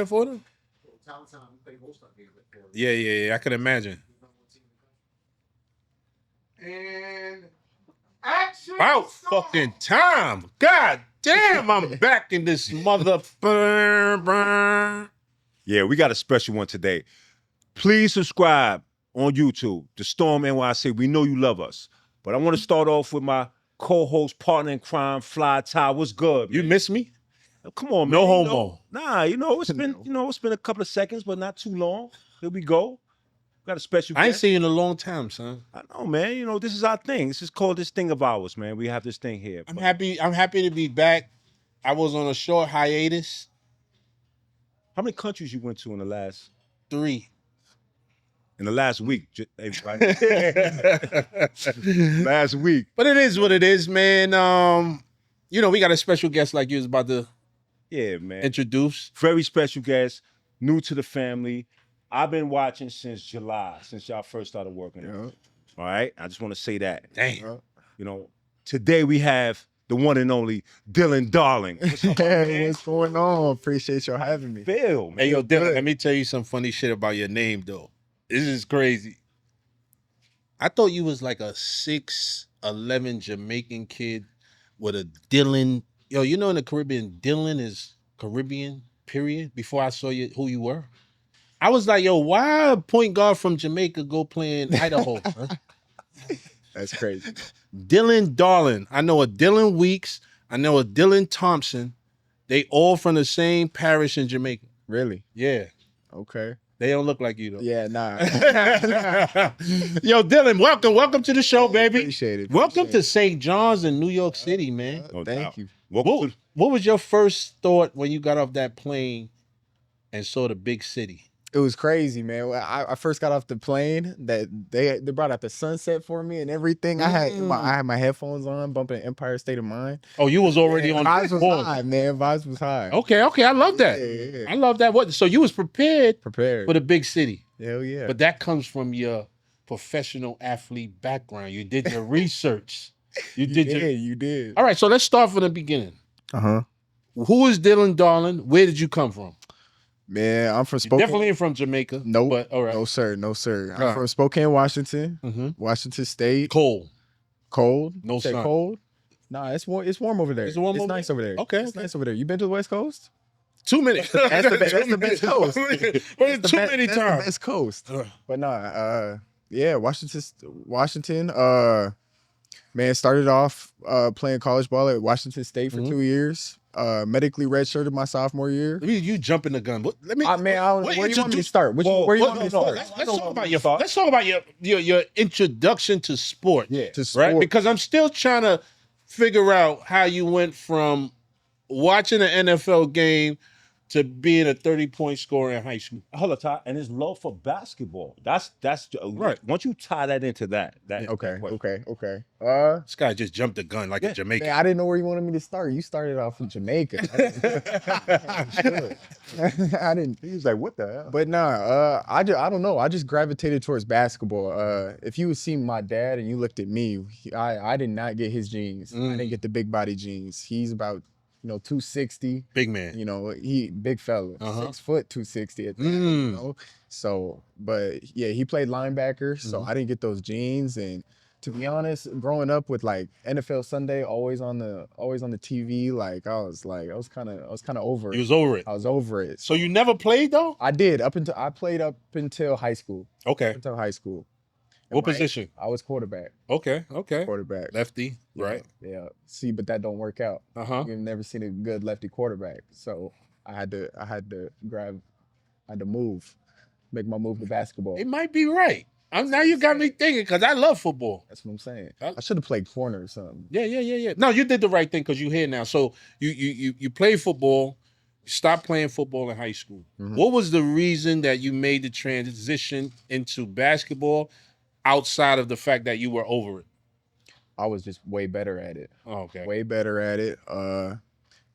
for them? Yeah. I can imagine. And action. About fucking time. God damn, I'm back in this mother. Yeah, we got a special one today. Please subscribe on YouTube, The Storm NYC. We know you love us. But I want to start off with my co-host, partner in crime, Fly Ty. What's good, man? You miss me? Come on, No man. homo. It's been, it's been a couple of seconds, but not too long. Here we go. Got a special guest. I ain't seen you in a long time, son. I know, man. This is our thing. This is called this thing of ours, man. We have this thing here. I'm happy to be back. I was on a short hiatus. How many countries you went to in the last 3? In the last week, right? Last week. But it is what it is, man. We got a special guest like you was about to introduce. Very special guest, new to the family. I've been watching since July, since y'all first started working. Yeah. All right? I just want to say that. Damn. Today we have the one and only Dylan Darling. What's up, hey, what's going on? Appreciate y'all having me. Phil, man. Hey, yo, Dylan, let me tell you some funny shit about your name, though. This is crazy. I thought you was like a 6'11" Jamaican kid with a Dylan. Yo, in the Caribbean, Dylan is Caribbean, period. Before I saw you, who you were. I was like, yo, why a point guard from Jamaica go play in Idaho? Huh? That's crazy. Dylan Darling. I know a Dylan Weeks. I know a Dylan Thompson. They all from the same parish in Jamaica. Really? Yeah. Okay. They don't look like you, though. Yeah, nah. Yo, Dylan, welcome to the show, baby. Appreciate it. Welcome to St. John's in New York City, man. Thank you. What was your first thought when you got off that plane and saw the big city? It was crazy, man. I first got off the plane that they brought out the sunset for me and everything. I had my headphones on, bumping Empire State of Mind. Oh, you was already on vibes was high, man. Vibes was high. Okay. I love that. Yeah. I love that. So you was prepared for the big city. Hell yeah. But that comes from your professional athlete background. You did your research. You did. All right, so let's start from the beginning. Uh-huh. Who is Dylan Darling? Where did you come from? Man, I'm from Spokane. Definitely from Jamaica. Nope. But all right. No, sir. I'm from Spokane, Washington. Washington State. Cold. No sun. Cold? Nah, it's warm over there. It's nice over there. Okay. It's nice over there. You been to the West Coast? Too many. That's the best coast. Too many times. That's the best coast. But nah, Washington. Man, started off playing college ball at Washington State for 2 years. Medically redshirted my sophomore year. You jumping the gun. Where do you want me to start? Where do you want me to start? Let's talk about your introduction to sport. Yeah, to sport. Right? Because I'm still trying to figure out how you went from watching an NFL game to being a 30-point scorer in high school. Hold on, Ty. And his love for basketball. That's right. Once you tie that into that. Okay. This guy just jumped the gun like a Jamaican. Man, I didn't know where you wanted me to start. You started off in Jamaica. I didn't. He was like, what the hell? But nah, I don't know. I just gravitated towards basketball. If you would see my dad and you looked at me, I did not get his genes. I didn't get the big body genes. He's about 260. Big man. He big fella. 6 foot, 260 at that, So, but yeah, he played linebacker, so I didn't get those genes. And to be honest, growing up with like NFL Sunday always on the TV, like I was kind of over it. You was over it. I was over it. So you never played though? I did I played up until high school. Okay. Until high school. What position? I was quarterback. Okay. Quarterback. Lefty, right? Yeah. See, but that don't work out. You've never seen a good lefty quarterback. So I had to move, make my move to basketball. It might be right. Now you got me thinking because I love football. That's what I'm saying. I should have played corner or something. Yeah. No, you did the right thing because you're here now. So you played football. You stopped playing football in high school. What was the reason that you made the transition into basketball? Outside of the fact that you were over it? I was just way better at it. Oh, okay. Way better at it.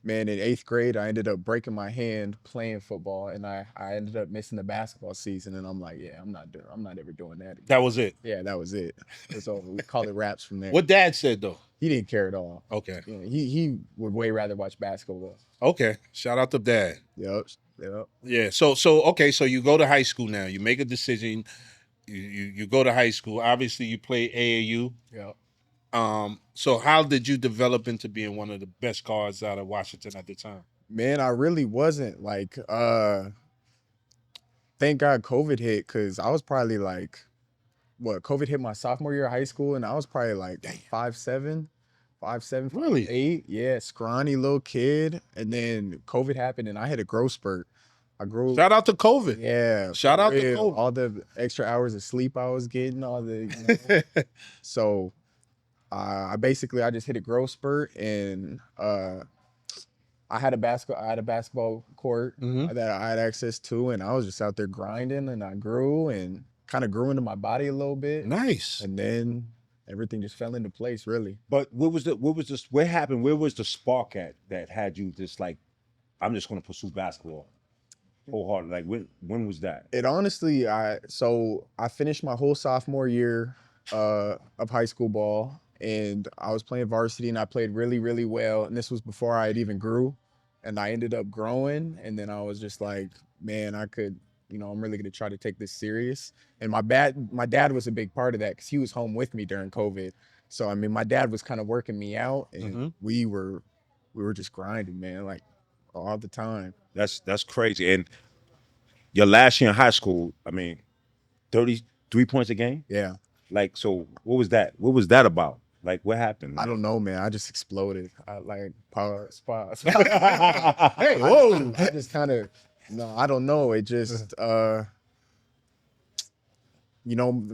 Man, in 8th grade, I ended up breaking my hand playing football, and I ended up missing the basketball season. And I'm like, yeah, I'm not ever doing that again. That was it? Yeah, that was it. So we call it wraps from there. What Dad said, though? He didn't care at all. Okay. He would way rather watch basketball. Okay. Shout out to Dad. Yep. Yep. Yeah. So okay. So you go to high school now. You make a decision. You go to high school. Obviously, you play AAU. Yep. So how did you develop into being one of the best guards out of Washington at the time? Man, I really wasn't like thank God COVID hit, because I was probably like, what, COVID hit my sophomore year of high school, and I was probably like 5'7", 5'7", Really? 5'8". Yeah, scrawny little kid. And then COVID happened and I had a growth spurt. I grew. Shout out to COVID. Yeah. Shout for out to real. COVID. All the extra hours of sleep I was getting, all the, so I basically, I just hit a growth spurt, and I had a basketball court that I had access to, and I was just out there grinding, and I grew and kind of grew into my body a little bit. Nice. And then everything just fell into place, really. But what happened? Where was the spark at that had you just like, I'm just gonna pursue basketball wholeheartedly? Like when was that? It honestly, I finished my whole sophomore year of high school ball, and I was playing varsity, and I played really, really well. And this was before I had even grew, and I ended up growing. And then I was just like, man, I could, I'm really gonna try to take this serious. And my dad was a big part of that, because he was home with me during COVID. So I mean, my dad was kind of working me out, and we were just grinding, man, like all the time. That's crazy. And your last year in high school, I mean, 33 points a game? Yeah. Like, so what was that? What was that about? Like, what happened? I don't know, man. I just exploded. I like pause. Hey, whoa. I just kind of, no, I don't know. It just, my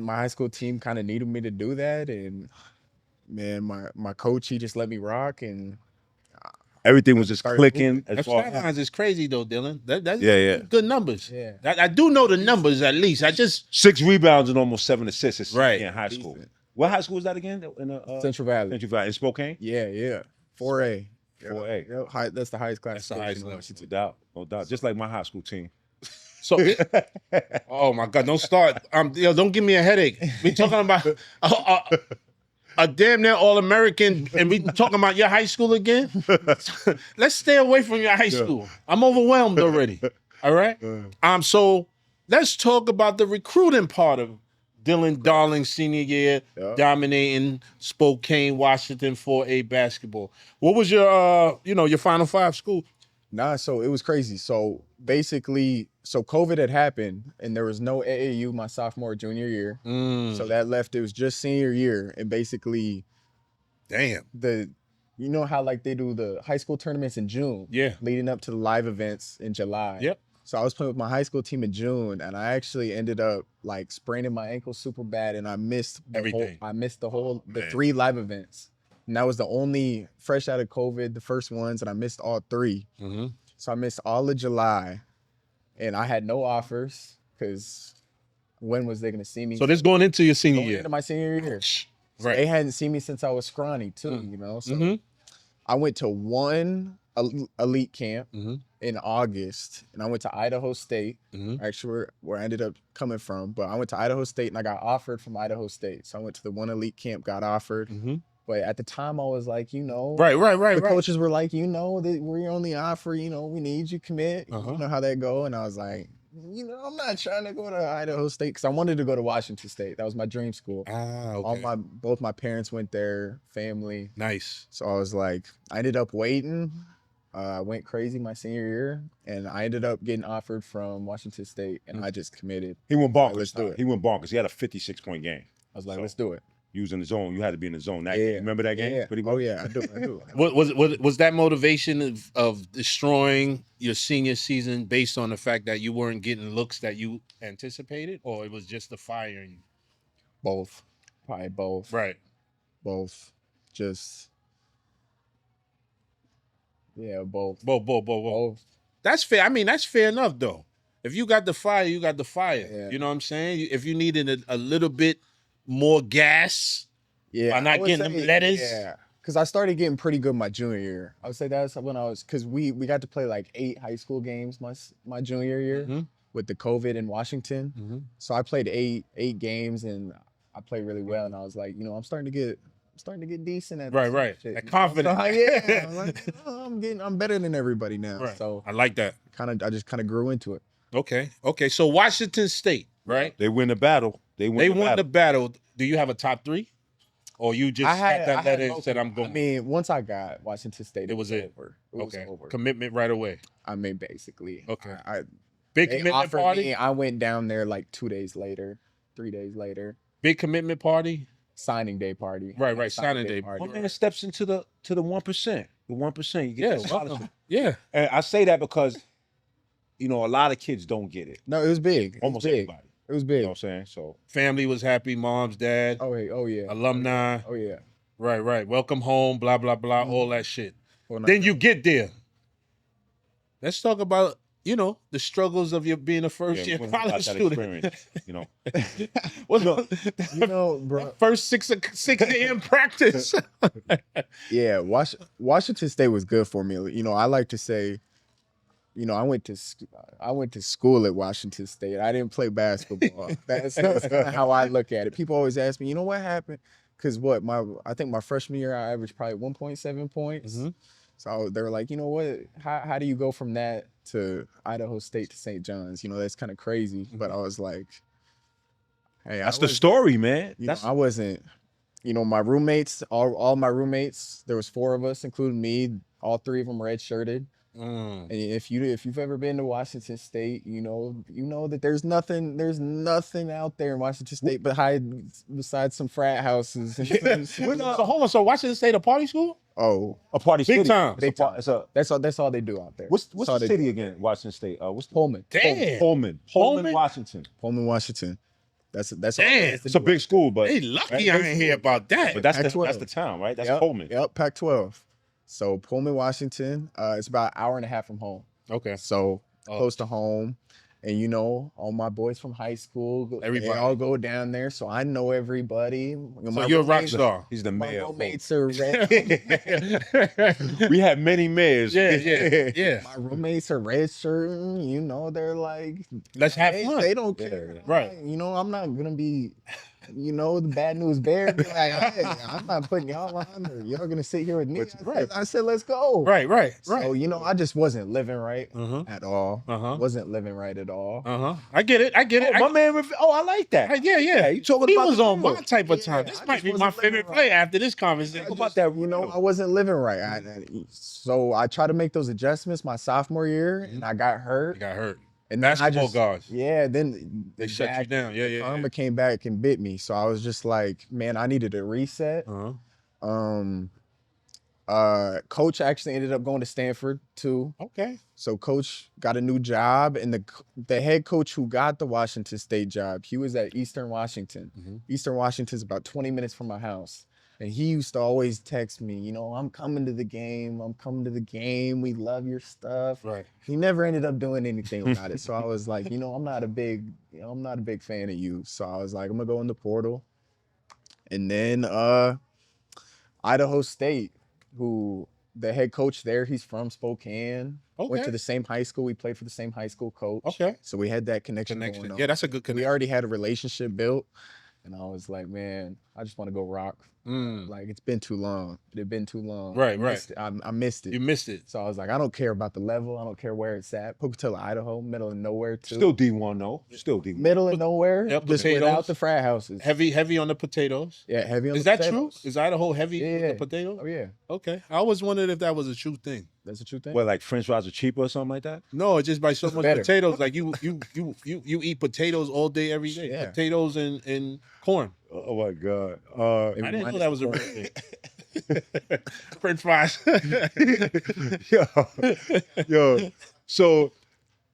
high school team kind of needed me to do that. And man, my coach, he just let me rock, and everything was just clicking. That stat lines is crazy though, Dylan. That's Yeah. good numbers. Yeah. I do know the numbers at least. I just 6 rebounds and almost 7 assists Right. in high school. Decent. What high school was that again? In Central Valley. Central Valley in Spokane? Yeah. 4A. 4A. Yep. That's the highest That's the classification highest in level. Washington. No doubt. Just like my high school team. so. Oh my God! Don't start. Don't give me a headache. We talking about a damn near All-American, and we talking about your high school again. Let's stay away from your high school. I'm overwhelmed already. All right. So let's talk about the recruiting part of Dylan Darling's senior year, dominating Spokane, Washington 4A basketball. What was your, your Final Five school? Nah, so it was crazy. So basically, COVID had happened, and there was no AAU my sophomore, junior year. So that left, it was just senior year. And basically, damn, you know how like they do the high school tournaments in June? Yeah. Leading up to the live events in July. Yep. So I was playing with my high school team in June, and I actually ended up like spraining my ankle super bad, and I missed everything. The 3 live events. And that was the only, fresh out of COVID, the first ones, and I missed all 3. So I missed all of July, and I had no offers, because when was they going to see me? So this going into your senior year? Into my senior year. Right. They hadn't seen me since I was scrawny too, So I went to one elite camp in August, and I went to Idaho State, actually where I ended up coming from. But I went to Idaho State, and I got offered from Idaho State. So I went to the one elite camp, got offered. But at the time, I was like, right. The coaches were like, that we're your only offer, we need you commit. You know how that go. And I was like, I'm not trying to go to Idaho State, because I wanted to go to Washington State. That was my dream school. Okay. Both my parents went there, family. Nice. So I was like, I ended up waiting. I went crazy my senior year, and I ended up getting offered from Washington State, and I just committed. He went bonkers. Let's do it. He went bonkers. He had a 56-point game. I was like, let's do it. You was in the zone. You had to be in the zone. Remember that game? Yeah. Pretty Oh much? yeah, I do. Was that motivation of destroying your senior season based on the fact that you weren't getting looks that you anticipated, or it was just the fire in you? Both. Probably both. Right. Both. Just. Yeah, both. Both. That's fair. I mean, that's fair enough, though. If you got the fire, you got the fire. Yeah. You know what I'm saying? If you needed a little bit more gas by not getting them letters. Yeah. Because I started getting pretty good my junior year. I would say that's when I was, because we got to play like 8 high school games my junior year with the COVID in Washington. So I played eight games, and I played really well. And I was like, I'm starting to get starting to get decent at Right, this right. shit. That So, confidence. yeah, I'm like, I'm better than everybody now. Right. So I like that. I just kind of grew into it. Okay. Okay. So Washington State, right? They win the battle. They win They the won battle. the battle. Do you have a top 3? Or you just got that letter and said I'm going? I mean, once I got Washington State, It was it. over. It was Okay. over. Commitment right away. I mean, basically. Okay. They Big commitment offered party? me. I went down there like 2 days later, 3 days later. Big commitment party? Signing day party. Right. Signing day My party. man steps into the 1%. The 1%. You get Yeah, that scholarship. welcome. Yeah. And I say that because, you know, a lot of kids don't get it. No, it was big. It Almost was big. everybody. It was You big. know what I'm saying? So Family was happy. Mom's, dad, Oh yeah. alumni. Oh yeah. Right. Welcome home. Blah blah blah. Mhm. All that shit. Well, Then you get there. Let's talk about the struggles of your being a first year we're gonna college talk about that student. experience, you know. What's bro. first 6 a.m. practice? Yeah, Washington State was good for me. You know, I like to say, I went to school at Washington State. I didn't play basketball. That's kind of how I look at it. People always ask me, what happened? Because I think my freshman year I averaged probably 1.7 points. Mhm. So they were like, what? How do you go from that to Idaho State to St. John's? That's kind of crazy. But I was like, hey, That's the story, man. I wasn't. My roommates, all my roommates, there was 4 of us, including me. All 3 of them red shirted. And if you've ever been to Washington State, you know that there's nothing out there in Washington State besides some frat houses. So hold on. So Washington State a party school? Oh, a party Big city. time. It's a, that's all they do out there. what's That's the all they city do. again? Washington State. What's the Pullman. Damn. Pullman, Washington. Pullman, Washington. That's all. Damn. It's a big school, but They lucky I ain't hear about that. but that's Pac-12. the town, right? That's Yep, Pullman. Yep, Pac-12. So Pullman, Washington. It's about an hour and a half from home. Okay. So close to home. And all my boys from high school, Everybody. they all go down there. So I know everybody. So you're a rock star. He's the My mayor. roommates are red. We had many mayors. Yeah. My roommates are red shirting. They're like, Let's have fun. they don't care. Yeah. Right. I'm not gonna be, the bad news bear. Be like, hey, I'm not putting y'all on, or y'all gonna sit here with me. I said, let's go. Right. So I just wasn't living right at all. Uh-huh. Wasn't living right at all. I get it. My man, I like that. Yeah. You talking He about was the on deal. my type of time. Yeah, This I might just be my wasn't living favorite right. play after this conversation. How about that? I wasn't living right. So I tried to make those adjustments my sophomore year, and I got hurt. You got hurt. And then Basketball guards. Yeah, then They shut you down. Yeah. karma came back and bit me. So I was just like, man, I needed a reset. Coach actually ended up going to Stanford too. Okay. So coach got a new job, and the head coach who got the Washington State job, he was at Eastern Washington. Eastern Washington's about 20 minutes from my house. And he used to always text me, I'm coming to the game. We love your stuff. Right. He never ended up doing anything about it. So I was like, I'm not a big fan of you. So I was like, I'm gonna go in the portal. And then Idaho State, who the head coach there, he's from Spokane. Okay. Went to the same high school. We played for the same high school coach. Okay. So we had that connection going on. Yeah, that's a good We connection. already had a relationship built. And I was like, man, I just want to go rock. Like, it's been too long. It had been too long. Right. I missed it. You missed it. So I was like, I don't care about the level. I don't care where it's at. Pocatello, Idaho, middle of nowhere too. Still D1 though. Still D1. Middle of nowhere, Yep, just potatoes. without the frat houses. Heavy on the potatoes. Yeah, heavy on Is the that potatoes. true? Is Idaho heavy with Yeah. the potatoes? Oh yeah, Okay. I always wondered if that was a true thing. that's a true thing. What, like French fries are cheaper or something like that? No, it's just by so much better. potatoes. Like you eat potatoes all day, every day. Yeah. Potatoes and corn. Oh my God. I didn't know that was a real thing. French fries. Yo. So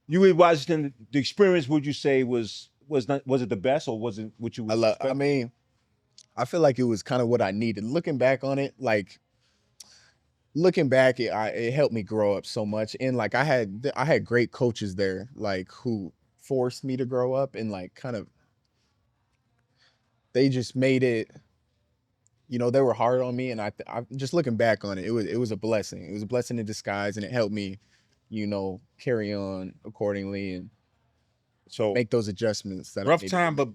you in Washington, the experience, would you say was it the best, or was it what you was I mean, I feel like it was kind of what I needed. Looking back on it, it helped me grow up so much. And like I had great coaches there, like who forced me to grow up, and like kind of they just made it. They were hard on me, and I just looking back on it, it was a blessing. It was a blessing in disguise, and it helped me, carry on accordingly and so make those adjustments. That I Rough needed. time, but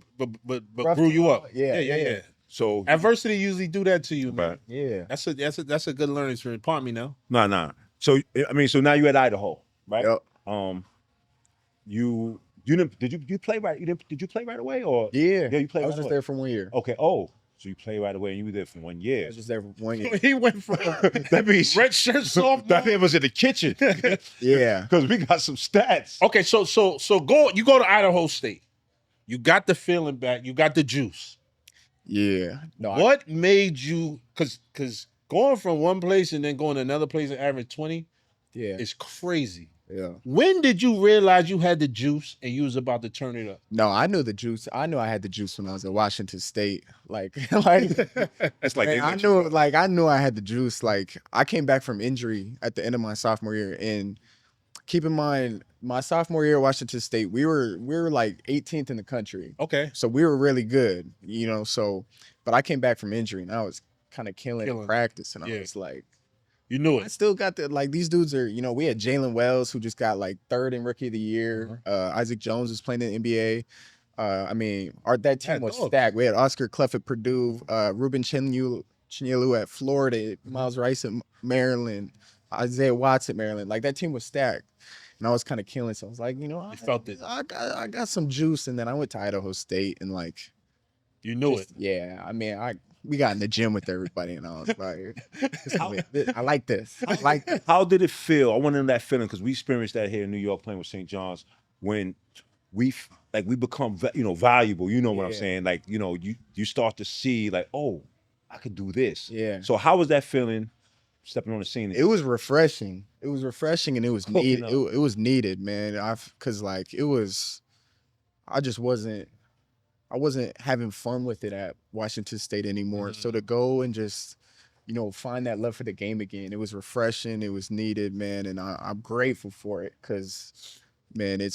Rough grew you time, up. yeah. So adversity usually do that to you, man. Right. Yeah. That's a good learning experience. Pardon me now. Nah. So I mean, so now you're at Idaho, right? Yep. You did you play right? Did you play right away or Yeah. you played I was right just away? there for 1 year. Okay. Oh, so you played right away and you were there for 1 I year. was just there for 1 year. He went from That means red shirt sophomore. that man was in the kitchen. Yeah. Because we got some stats. Okay, so you go to Idaho State. You got the feeling back. You got the juice. Yeah. No. What made you? Because going from one place and then going to another place and average 20 Yeah. is crazy. Yeah. When did you realize you had the juice and you was about to turn it up? No, I knew the juice. I knew I had the juice when I was at Washington State. Like It's like man, I knew I had the juice. Like I came back from injury at the end of my sophomore year, and keep in mind, my sophomore year at Washington State, we were like 18th in the country. Okay. So we were really good, you know. So, but I came back from injury, and I was kind of killing in practice, and I was like, you knew I it. still got the like these dudes are, you know, we had Jalen Wells who just got like 3rd in Rookie of the Year. Isaac Jones was playing in the NBA. I mean, that team was stacked. We had Oscar Clef at Purdue, Ruben Chinyelu at Florida, Miles Rice at Maryland, Isaiah Watts at Maryland. Like that team was stacked. And I was kind of killing. So I was like, you know, I got some juice. And then I went to Idaho State and like, you knew it. Yeah. I mean, we got in the gym with everybody and I was like, I like this. I like this. How did it feel? I want to know that feeling because we experienced that here in New York playing with St. John's when we become, you know, valuable. You know what I'm saying? Like, you know, you start to see like, oh, I could do this. Yeah. So how was that feeling stepping on the scene? It was refreshing. It was refreshing and it was needed. It was needed, man. Cause like I wasn't having fun with it at Washington State anymore. So to go and just, you know, find that love for the game again, it was refreshing. It was needed, man. And I'm grateful for it because, man, it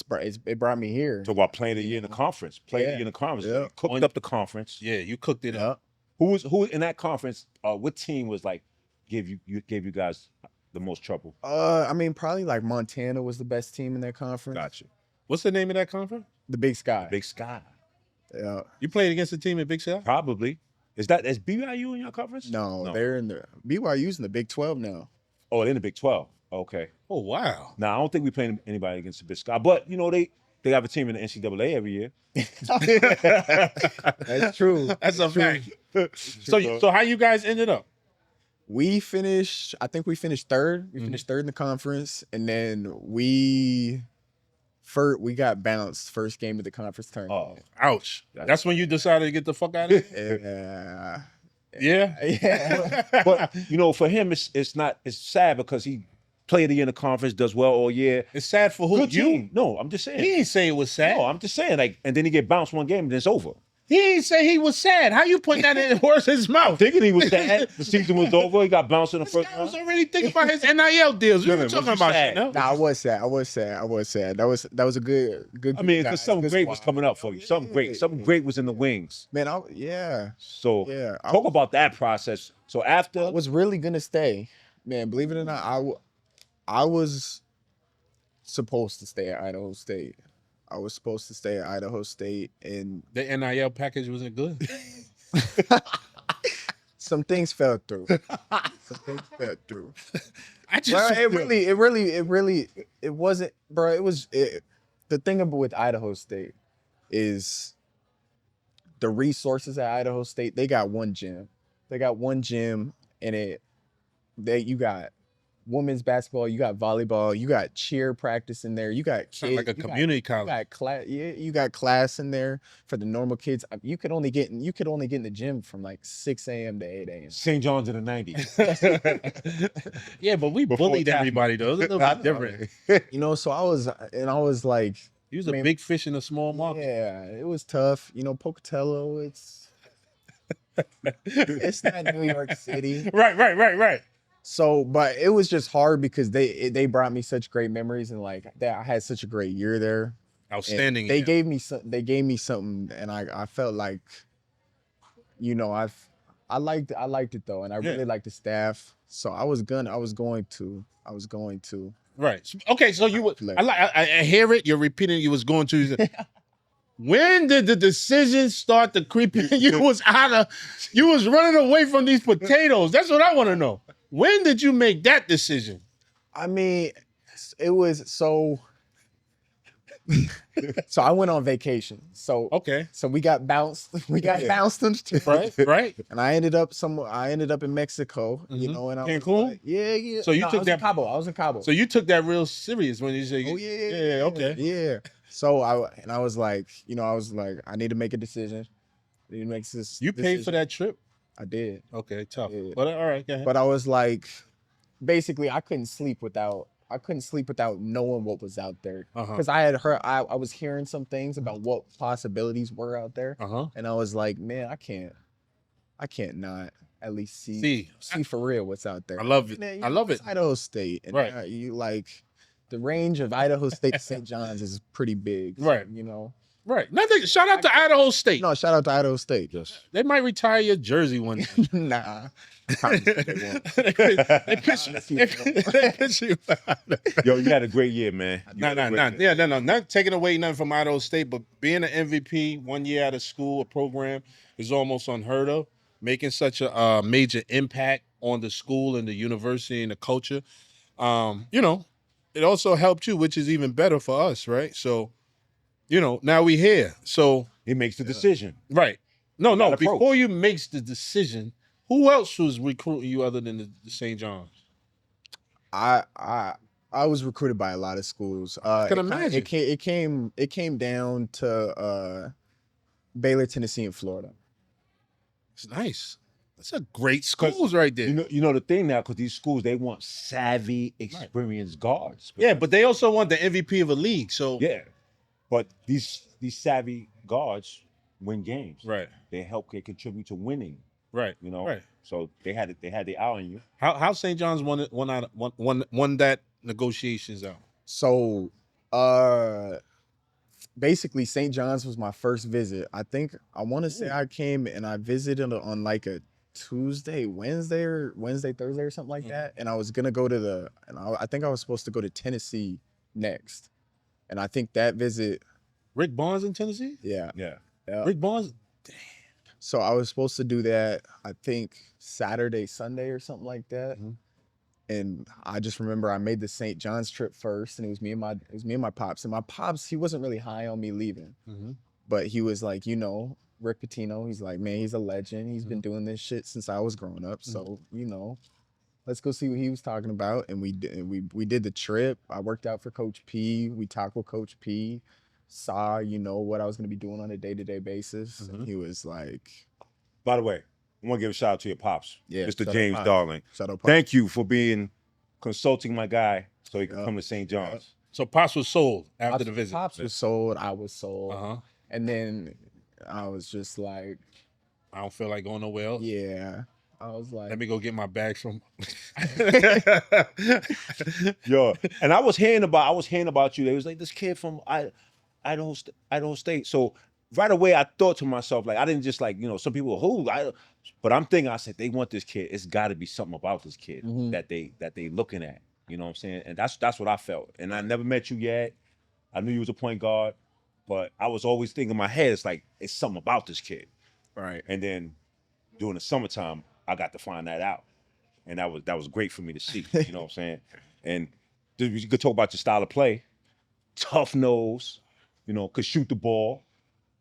brought me here. So while playing a year in the conference, you cooked up the conference. Yeah, you cooked it up. Who in that conference, what team was like, gave you guys the most trouble? I mean, probably like Montana was the best team in that conference. Gotcha. What's the name of that conference? The Big Sky. Big Sky. Yeah. You played against the team at Big Sky? Probably. Is BYU in your conference? No, they're in the BYU's in the Big 12 now. Oh, they're in the Big 12. Okay. Oh wow. Now I don't think we playing anybody against the Big Sky, but you know they have a team in the NCAA every year. That's true. That's a fact. So how you guys ended up? I think we finished 3rd. We finished 3rd in the conference, and then we got bounced first game of the conference tournament. Oh, ouch. That's when you decided to get the fuck out of here? Yeah. But you know, for him it's sad because he played a year in the conference, does well all year. It's sad for who? Good team. No, I'm just saying. He didn't say it was sad. No, I'm just saying, like, and then he get bounced one game and it's over. He didn't say he was sad. How you putting that in the horse's mouth? Thinking he was sad. The season was over. He got bounced in the first round. I was already thinking about his NIL deals. What are you talking about? Nah, I was sad. That was a good. I mean, because something great was coming up for you. Something great was in the wings. Man, So talk about that process. So after I was really gonna stay, man. Believe it or not, I was supposed to stay at Idaho State. I was supposed to stay at Idaho State, and the NIL package wasn't good. Some things fell through. It wasn't, bro. The thing with Idaho State is the resources at Idaho State. They got one gym. And you got women's basketball, you got volleyball, you got cheer practice in there, you got kids, like a community college. You got class, you got class in there for the normal kids. You could only get in the gym from like 6 a.m. to 8 a.m. St. John's in the 90s. Yeah, but we bullied everybody though. It's a little bit different. You know, so I was like, he was a big fish in a small market. Yeah, it was tough. You know, Pocatello, it's not New York City. Right. So, but it was just hard because they brought me such great memories, and like I had such a great year there. Outstanding. They gave me something, and I felt like, you know, I liked it though, and I really liked the staff. So I was going to. Right. Okay. So I hear it. You're repeating. You was going to. When did the decision start to creep in? You was running away from these potatoes. That's what I want to know. When did you make that decision? I mean, it was so. So I went on vacation. So Okay. So we got bounced. We got bounced on the trip. Right. And I ended up somewhere. I ended up in Mexico. You know, and I was Cancun? like, yeah. So you I took was that in Cabo. I was in Cabo. So you took that real serious when you say, Oh yeah. okay. Yeah. So I was like, I need to make a decision. I need to make this. You paid for that trip? I did. Okay, tough. Yeah. But all right, go ahead. But I was like, basically, I couldn't sleep without knowing what was out there, because I had heard, I was hearing some things about what possibilities were out there, and I was like, man, I can't not at least see for real what's out there. I love it. Man, I love it. Idaho State, and Right. you like the range of Idaho State to St. John's is pretty big, Right. You know. Right. Nothing. Shout out to Idaho State. No, shout out to Idaho State. Yes. They might retire your jersey one day. Nah. They pitch you. Yo, you had a great year, man. Not taking away nothing from Idaho State, but being an MVP 1 year out of school, a program is almost unheard of. Making such a major impact on the school and the university and the culture. You know, it also helped you, which is even better for us, right? So, you know, now we here. So he makes the decision. Right. No. That approach. Before you makes the decision, who else was recruiting you other than the St. John's? I was recruited by a lot of schools. I can imagine. It came down to Baylor, Tennessee, and Florida. It's nice. That's a great schools right there. You know the thing now, because these schools, they want savvy, experienced guards. Yeah, but they also want the MVP of a league. So yeah, but these savvy guards win games. Right. They contribute to winning. Right. You know. Right. So they had the eye on you. How St. John's won that negotiations out? So basically St. John's was my first visit. I want to say I came and I visited on like a Tuesday, Wednesday, Thursday or something like that. And I was gonna go to I think I was supposed to go to Tennessee next. And I think that visit. Rick Barnes in Tennessee? Yeah. Rick Barnes. Damn. So I was supposed to do that, I think Saturday, Sunday or something like that. And I just remember I made the St. John's trip first, and it was me and my pops. And my pops, he wasn't really high on me leaving, but he was like, you know, Rick Pitino, he's like, man, he's a legend. He's been doing this shit since I was growing up. So, you know, let's go see what he was talking about. And we did the trip. I worked out for Coach P. We talked with Coach P. Saw, you know, what I was going to be doing on a day-to-day basis. And he was like... By the way, I want to give a shout out to your pops, Mr. James Darling. Shout out, Pops. Thank you for consulting my guy so he could come to St. John's. So Pops was sold after the visit. Pops was sold. I was sold. And then I was just like... I don't feel like going nowhere else. Yeah. I was like... Let me go get my bags from... Yo, and I was hearing about you. They was like, this kid from Idaho State. So right away, I thought to myself, like, I didn't just like, you know, some people, but I'm thinking, I said, they want this kid. It's got to be something about this kid that they looking at. You know what I'm saying? And that's what I felt. And I never met you yet. I knew you was a point guard, but I was always thinking in my head, it's like, it's something about this kid. Right. And then during the summertime, I got to find that out. And that was great for me to see. You know what I'm saying? And you could talk about your style of play. Tough nose. You know, could shoot the ball,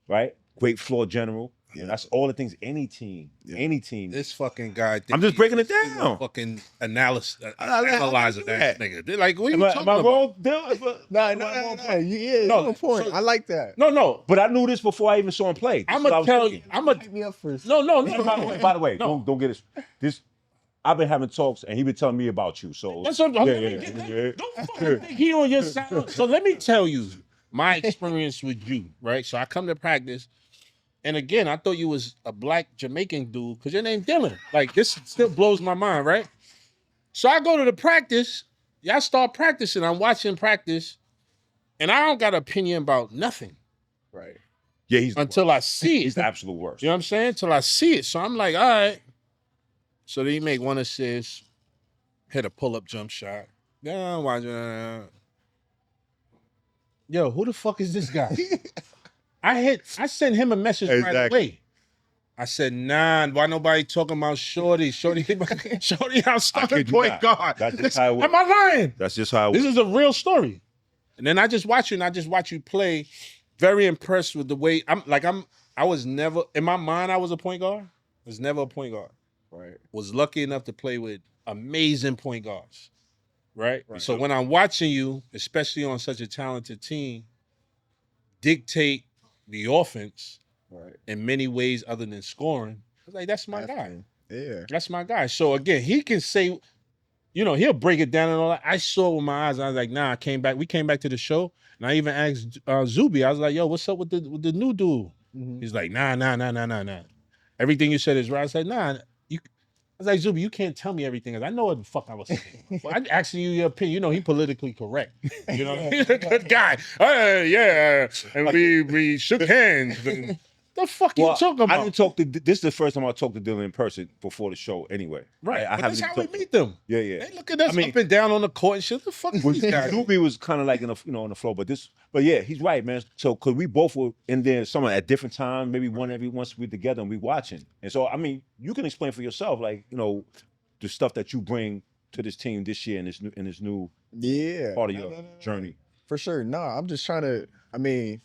right? Great floor general. Yeah. That's all the things any team. This fucking guy. I'm just breaking it down. Fucking analyzer that nigga. They're like, what are you talking am I about? wrong? No. Yeah, no point. I like that. No. But I knew this before I even saw him play. I'm gonna tell you. Pick me up first. No. By the way, don't get this. I've been having talks, and he been telling me about you. So that's what Don't fucking think he on your side. So let me tell you my experience with you, right? So I come to practice, and again, I thought you was a black Jamaican dude because your name Dylan. Like, this still blows my mind, right? So I go to the practice. Y'all start practicing. I'm watching practice, and I don't got an opinion about nothing. Right. Yeah, he's until I see it. He's the absolute worst. You know what I'm saying? Until I see it. So I'm like, all right. So then he make one assist, hit a pull-up jump shot. Yeah, watch. Yo, who the fuck is this guy? I sent him a message right Exactly. away. I said, nah, why nobody talking about Shorty? Shorty our starting point guard. That's just how it works. Am I lying? That's just how it This works. is a real story. And then I just watch you, and I just watch you play. Very impressed with the way I was never in my mind. I was a point guard. Was never a point guard. Right. Was lucky enough to play with amazing point guards. Right. So when I'm watching you, especially on such a talented team, dictate the offense in many ways other than scoring, I was like, that's my guy. Yeah. That's my guy. So again, he can say, he'll break it down and all that. I saw it with my eyes. I was like, nah, we came back to the show, and I even asked Zuby, I was like, yo, what's up with the new dude? He's like, nah. Everything you said is right. I said, nah, I was like, Zuby, you can't tell me everything. I know what the fuck I was saying. Well, I'm asking you your opinion. He politically correct. He's a good guy. Yeah. And we shook hands. And the fuck you talking about? I didn't talk to. This is the first time I talked to Dylan in person before the show. Anyway, right? I that's how we meet them. Yeah. They look at us up and down on the court and shit. The fuck is these guys? Zuby was kind of like on the floor, but yeah, he's right, man. So because we both were in there, someone at different times, maybe once we together and we watching, and so I mean, you can explain for yourself, like the stuff that you bring to this team this year in this new part of your journey. For sure. No, I'm just trying to. I mean,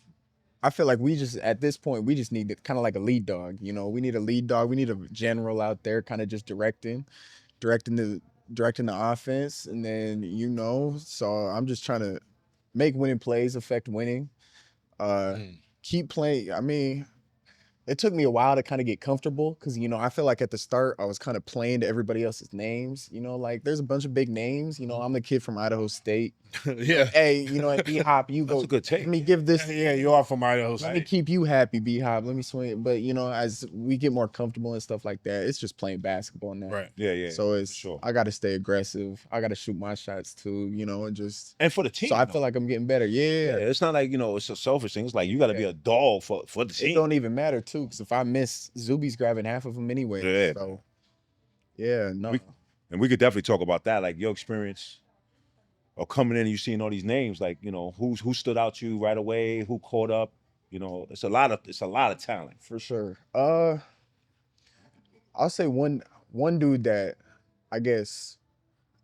I feel like at this point, we just need kind of like a lead dog. We need a lead dog. We need a general out there, kind of just directing the offense, and then So I'm just trying to make winning plays, affect winning, keep playing. I mean, it took me a while to kind of get comfortable because I feel like at the start I was kind of playing to everybody else's names. Like there's a bunch of big names. I'm the kid from Idaho State. Yeah. Hey, at B-Hop, you go. That's a good take. Let me give this. Yeah, you are from Idaho State. Let me keep you happy, B-Hop. Let me swing. But as we get more comfortable and stuff like that, it's just playing basketball now. Right. Yeah. So it's sure. I got to stay aggressive. I got to shoot my shots too. And for the team. So I feel like I'm getting better. Yeah. It's not like it's a selfish thing. It's like you got to be a dog for the team. It don't even matter too, because if I miss, Zuby's grabbing half of them anyway. Yeah. So yeah, no. And we could definitely talk about that, like your experience of coming in and you seeing all these names, like who stood out to you right away, who caught up. It's a lot of talent for sure. I'll say one dude that I guess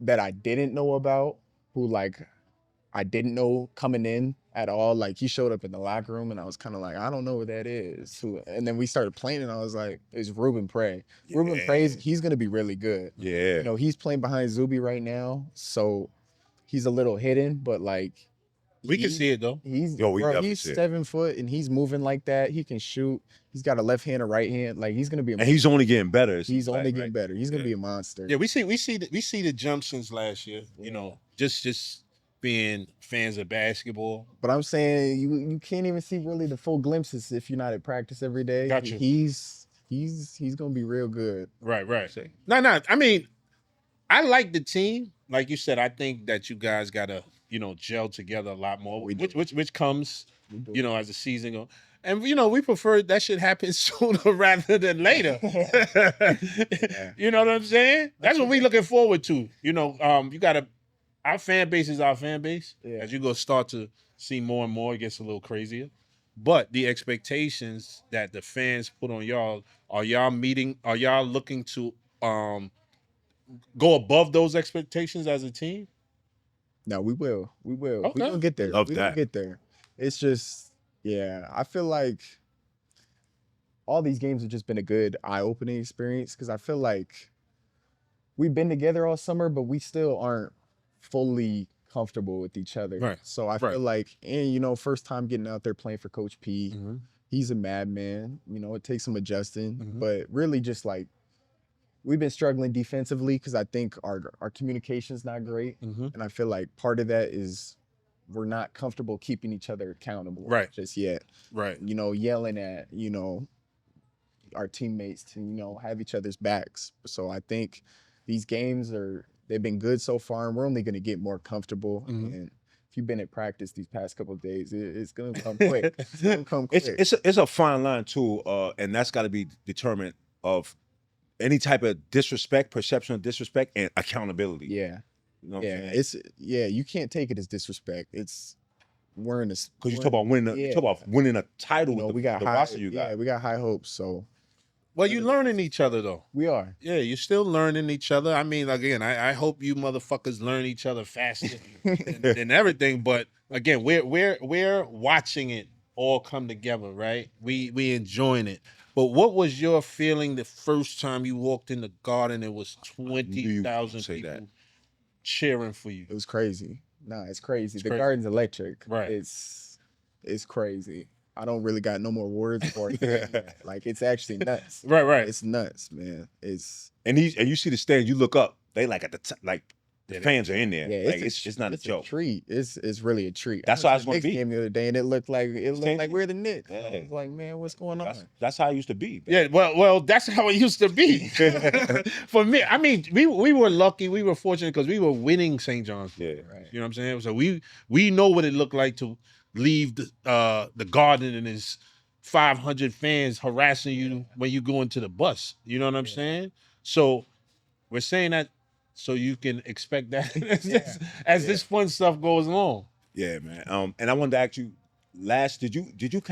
that I didn't know about, who like I didn't know coming in at all. Like he showed up in the locker room and I was kind of like, I don't know who that is. And then we started playing and I was like, it's Ruben Prey. Yeah. Ruben Prey, he's gonna be really good. Yeah. He's playing behind Zuby right now, so he's a little hidden, but like we can see it though. He's 7 foot and he's moving like that. He can shoot. He's got a left hand, a right hand. Like he's gonna be. And he's only getting better. He's only getting better. He's gonna be a monster. Yeah, we see the jump since last year. Just being fans of basketball. But I'm saying you can't even see really the full glimpses if you're not at practice every day. Gotcha. He's gonna be real good. Right. No. I mean, I like the team. Like you said, I think that you guys gotta gel together a lot more, which comes as the season goes. And we prefer that should happen sooner rather than later. You know what I'm saying? That's what we looking forward to. You gotta. Our fan base is our fan base. Yeah. As you go start to see more and more, it gets a little crazier. But the expectations that the fans put on y'all, are y'all looking to go above those expectations as a team? No, we will. Okay. We're gonna get there. Love we're that. Gonna get there. It's just, I feel like all these games have just been a good eye-opening experience because I feel like we've been together all summer, but we still aren't fully comfortable with each other. Right. So I feel like, and first time getting out there playing for Coach P, Mm-hmm. He's a madman. It takes some adjusting, but really just like we've been struggling defensively because I think our communication's not great, and I feel like part of that is we're not comfortable keeping each other accountable just yet. Right. Yelling at our teammates to have each other's backs. So I think these games they've been good so far, and we're only going to get more comfortable. And if you've been at practice these past couple of days, it's going to come quick. It's going to come quick. It's a fine line too, and that's got to be determined of any type of disrespect, perception of disrespect, and accountability. Yeah. You know what I'm saying? You can't take it as disrespect. we're in a Because you talk about winning. You talk about winning a title with we got the high, roster you got. Yeah, we got high hopes. So Well, you learning each other though. we are. Yeah, you're still learning each other. I mean, again, I hope you motherfuckers learn each other faster than everything. But again, we're watching it all come together, right? We enjoying it. But what was your feeling the first time you walked in the Garden? It was 20,000 people cheering for you. It was crazy. Nah, it's crazy. The crazy. Garden's electric. Right. It's crazy. I don't really got no more words for it. Like, it's actually nuts. Right. It's nuts, man. It's and you see the stand. You look up. They like at the top. Like the fans are in there. Yeah, like, it's not a joke. A treat. It's really a treat. That's how I was going to be. Game the other day, and it looked like we're the Knicks. Yeah. I was like, man, what's going on? That's how I used to be. Man. Yeah, well, that's how it used to be. For me, I mean, we were lucky. We were fortunate because we were winning St. John's. Yeah, right. You know what I'm saying? So we know what it looked like to leave the Garden and his 500 fans harassing you when you go into the bus. You know what I'm saying? So we're saying that so you can expect that as this fun stuff goes along. Yeah, man. And I wanted to ask you, did you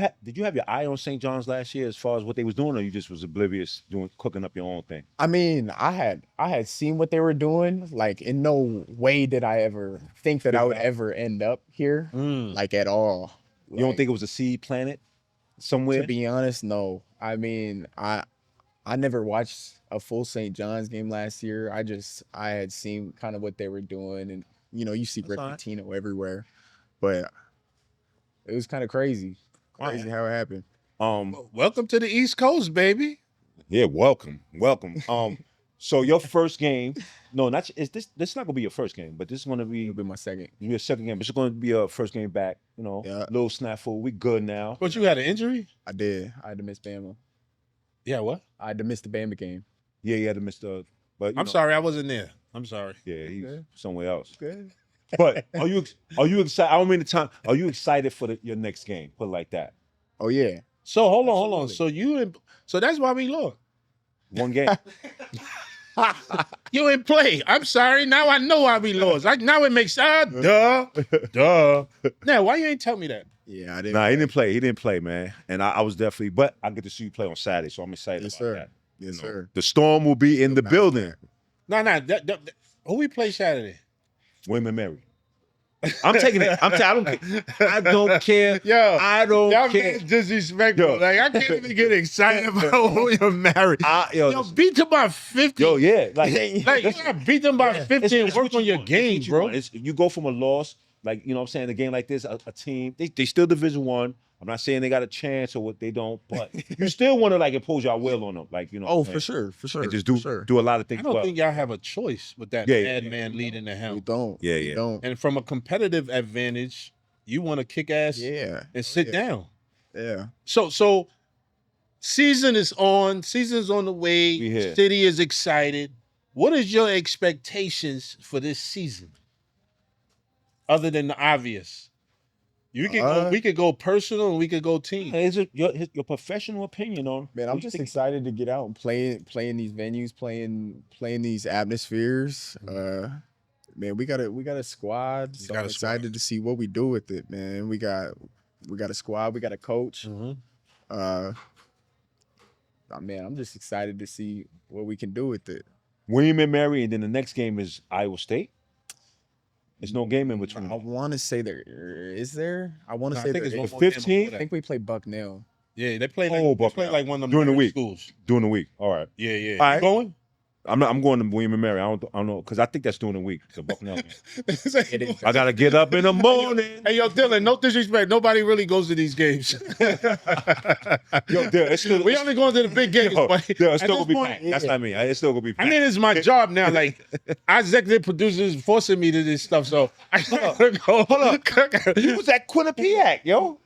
have your eye on St. John's last year as far as what they was doing, or you just was oblivious cooking up your own thing? I mean, I had seen what they were doing. Like, in no way did I ever think that I would ever end up here, like, at all. You don't think it was a seed planted somewhere? To be honest, no. I mean, I never watched a full St. John's game last year. I had seen kind of what they were doing, and you see Rick Pitino everywhere, but it was kind of crazy how it happened. Welcome to the East Coast, baby. Yeah, welcome. So your first game, this not gonna be your first game, but this is gonna be my second. Your second game, but it's gonna be your first game back. Little snafu. We good now. But you had an injury? I did. I had to miss Bama. Yeah, what? I had to miss the Bama game. Yeah, you had to miss the. But I'm sorry, I wasn't there. I'm sorry. Yeah, he's somewhere else. Good. But are you excited? I don't mean the time. Are you excited for your next game? Put it like that. Oh yeah. So hold on. So that's why we lost. One game. You ain't play. I'm sorry. Now I know why we lost. Now it makes duh. Now why you ain't tell me that? Yeah, I didn't. Nah, he didn't play. He didn't play, man. And I was definitely, but I get to see you play on Saturday, so I'm excited about that. Yes, sir. The Storm will be in the building. No. Who we play Saturday? William & Mary. I'm taking it. I don't care. I don't care. Yo, I don't y'all care. Disrespectful. Yo. Like, I can't even get excited about who you're married. Yo, beat them by 50. Yo, yeah. Like you gotta beat them by 50 and work on your game, bro. You go from a loss, like, you know what I'm saying, a game like this, a team, they still Division I. I'm not saying they got a chance or what they don't, but you still want to like impose your will on them, like, you know. Oh, for sure. And just do a lot of things. I don't think y'all have a choice with that bad man leading the helm. We don't. Yeah. We don't. And from a competitive advantage, you want to kick ass and sit down. Yeah. So season is on. Season's on the way. City is excited. What is your expectations for this season? Other than the obvious. We could go personal and we could go team. Is it your professional opinion on? Man, I'm just excited to get out and play in these venues, playing these atmospheres. Man, we got a squad. So I'm excited to see what we do with it, man. We got a squad. We got a coach. Man, I'm just excited to see what we can do with it. William & Mary, and then the next game is Iowa State. There's no game in between. I want to say there is there. I want to say there is. 15. I think we play Bucknell. Yeah, they play like one of them during the week. Schools. During the week. All right. Yeah. All right. You going? I'm going to William & Mary. I don't know, because I think that's during the week. So Bucknell. I gotta get up in the morning. Hey, yo, Dylan, no disrespect. Nobody really goes to these games. Yo, we only going to the big games. It's still gonna be packed. That's not me. It's still gonna be packed. I mean, it's my job now. Like, our executive producers forcing me to this stuff, so I gotta go. Hold up. You was at Quinnipiac, yo.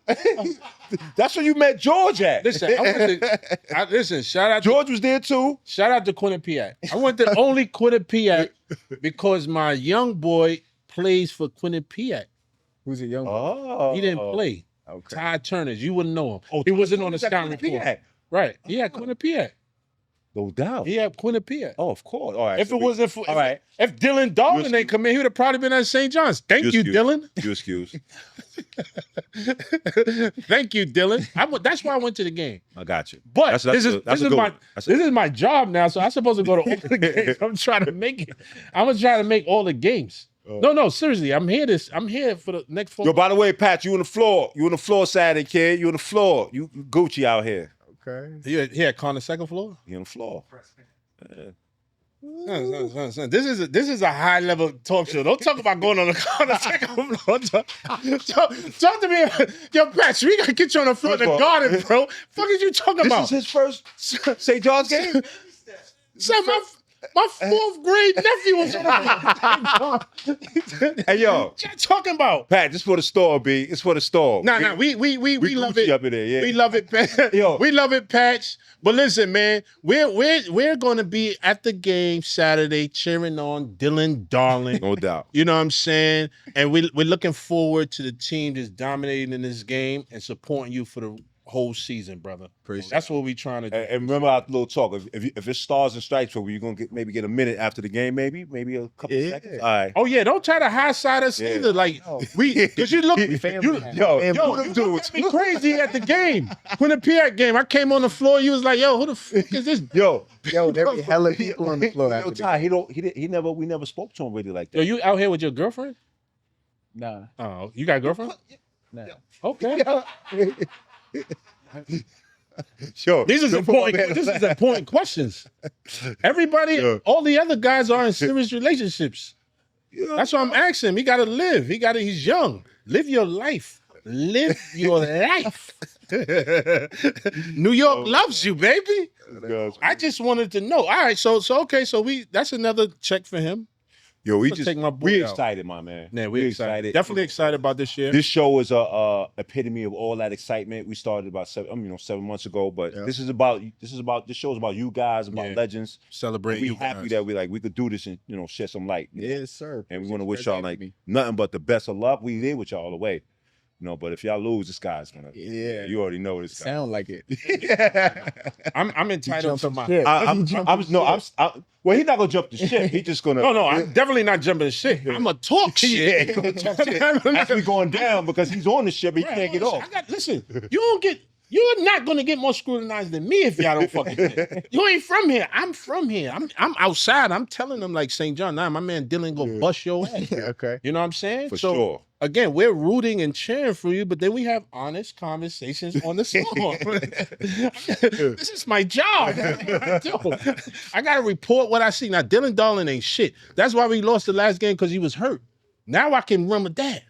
That's where you met George at. Listen, shout out. George was there too. Shout out to Quinnipiac. I went to only Quinnipiac because my young boy plays for Quinnipiac. Who's a young boy? Oh. He didn't play. Okay. Ty Turners. You wouldn't know him. Oh, he wasn't on the scouting report. Right. Yeah, Quinnipiac. No doubt. He had Quinnipiac. Oh, of course. All right. If it wasn't for, all right. if Dylan Darling ain't come in, he would have probably been at St. John's. Thank you, Dylan. You excuse. Thank you, Dylan. That's why I went to the game. I got you. But this is my job now, so I'm supposed to go to all the games. I'm trying to make it. I'm gonna try to make all the games. No, seriously. I'm here for the next 4 Yo, by the way, Pat, you on the floor. You on the floor Saturday, kid. You on the floor. You Gucci out here. Okay. He had Con the second floor? He on the floor. This is a high level talk show. Don't talk about going on the second floor. Talk to me. Yo, Pat, we gotta get you on the floor in the garden, bro. Fuck is you talking about? This is his first St. John's game? Son, my 4th grade nephew was on the Hey, yo. What you talking about? Pat, this for the store, B. It's for the store. Nah, we love Gucci it. up in there, yeah. We love it, Pat. Yo. We love it, Patch. But listen, man, we're gonna be at the game Saturday cheering on Dylan Darling. No doubt. You know what I'm saying? And we're looking forward to the team that's dominating in this game and supporting you for the whole season, brother. That's what we trying to do. And remember our little talk. If it's stars and stripes, were you gonna get a minute after the game? Maybe a couple seconds. All right. Oh yeah, don't try to high side us either. Like because you look, you look me crazy at the game. Quinnipiac game, I came on the floor. You was like, "Yo, who the fuck is this?" Yo, there be hella people on the floor. Yo, Ty, we never spoke to him really like that. Yo, you out here with your girlfriend? Nah. Oh, you got a girlfriend? Nah. Okay. Sure. These is important questions. Everybody, all the other guys are in serious relationships. That's what I'm asking him. He gotta live. He's young. Live your life. Live your life. New York loves you, baby. I just wanted to know. All right, so that's another check for him. Yo, we out. excited, my man. Yeah, we excited. Definitely excited about this year. This show is a epitome of all that excitement. We started about 7 months ago, but this show is about you guys, about legends. Celebrate. We happy that we could do this and shed some light. Yes, sir. And we want to wish y'all nothing but the best of luck. We there with y'all all the way. But if y'all lose, this guy's gonna. Yeah, you already know this guy. Sound like it. I'm entitled to my. Well, he's not gonna jump the ship. He's just gonna. No, I'm definitely not jumping the ship. I'm gonna talk shit. Actually going down because he's on the ship. He can't get off. Listen, you're not gonna get more scrutinized than me if y'all don't fucking shit. You ain't from here. I'm from here. I'm outside. I'm telling them like St. John. Nah, my man Dylan gonna bust your ass. Okay. You know what I'm saying? For sure. Again, we're rooting and cheering for you, but then we have honest conversations on the storm. This is my job. I got to report what I see. Now, Dylan Darling ain't shit. That's why we lost the last game, because he was hurt. Now I can run with that.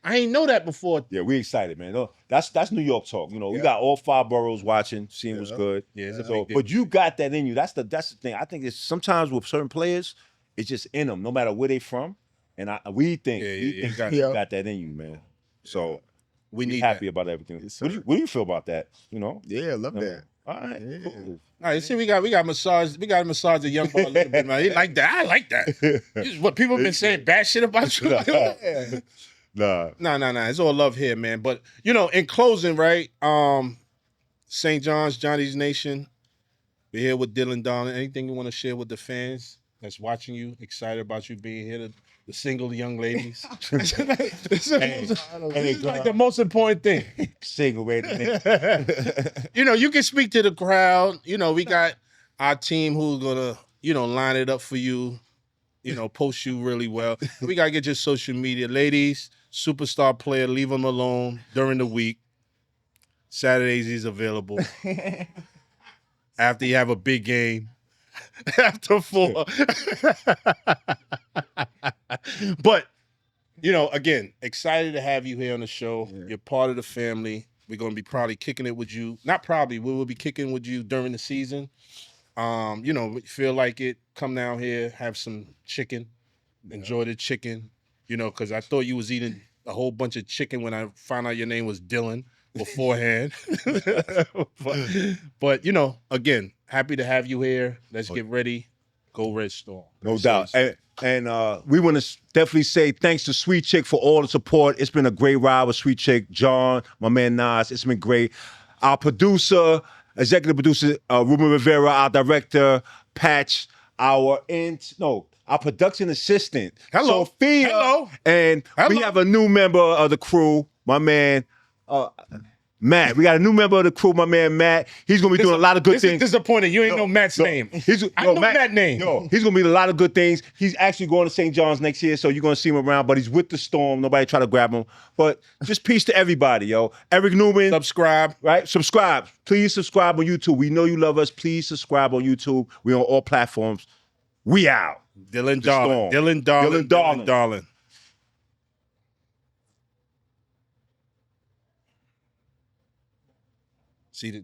I ain't know that before. Yeah, we excited, man. No, that's New York talk. We got all 5 boroughs watching, seeing what's good. Yeah, but you got that in you. That's the thing. I think it's sometimes with certain players, it's just in them, no matter where they from. And we think you got that in you, man. So we need happy about everything. Yes, what do you feel about that? Yeah, love that. All right. Yeah. Cool. All right, see, we got massage. We got to massage the young boy a little bit, man. He like that. I like that. This is what people have been saying bad shit about you. Nah. It's all love here, man. But in closing, right? St. John's, Johnny's Nation. We're here with Dylan Darling. Anything you want to share with the fans that's watching you, excited about you being here? The single young ladies. This is like the most important thing. Single, wait a minute. You can speak to the crowd. We got our team who's gonna, line it up for you, post you really well. We gotta get your social media. Ladies, superstar player, leave him alone during the week. Saturdays he's available. After you have a big game. After 4. But, again, excited to have you here on the show. Yeah. You're part of the family. We're going to be probably kicking it with you. Not probably, we will be kicking with you during the season. Feel like it, come down here, have some chicken. Enjoy the chicken, because I thought you was eating a whole bunch of chicken when I found out your name was Dylan beforehand. but again, happy to have you here. Let's get ready. Go Red Storm. No doubt. And we want to definitely say thanks to Sweet Chick for all the support. It's been a great ride with Sweet Chick, John, my man Nas. It's been great. Our producer, executive producer Ruben Rivera, our director Patch, our production assistant Hello. Sophia, Hello. and we Hello. have a new member of the crew, my man Matt. We got a new member of the crew, my man Matt. He's gonna be doing a lot of good things. Disappointed. You ain't know Matt's name. I know Matt's name. He's gonna be doing a lot of good things. He's actually going to St. John's next year, so you're gonna see him around. But he's with the Storm. Nobody try to grab him. But just peace to everybody, yo. Eric Newman, Subscribe. right? Subscribe. Please subscribe on YouTube. We know you love us. Please subscribe on YouTube. We on all platforms. We out. Dylan Darling. Dylan Darling. See the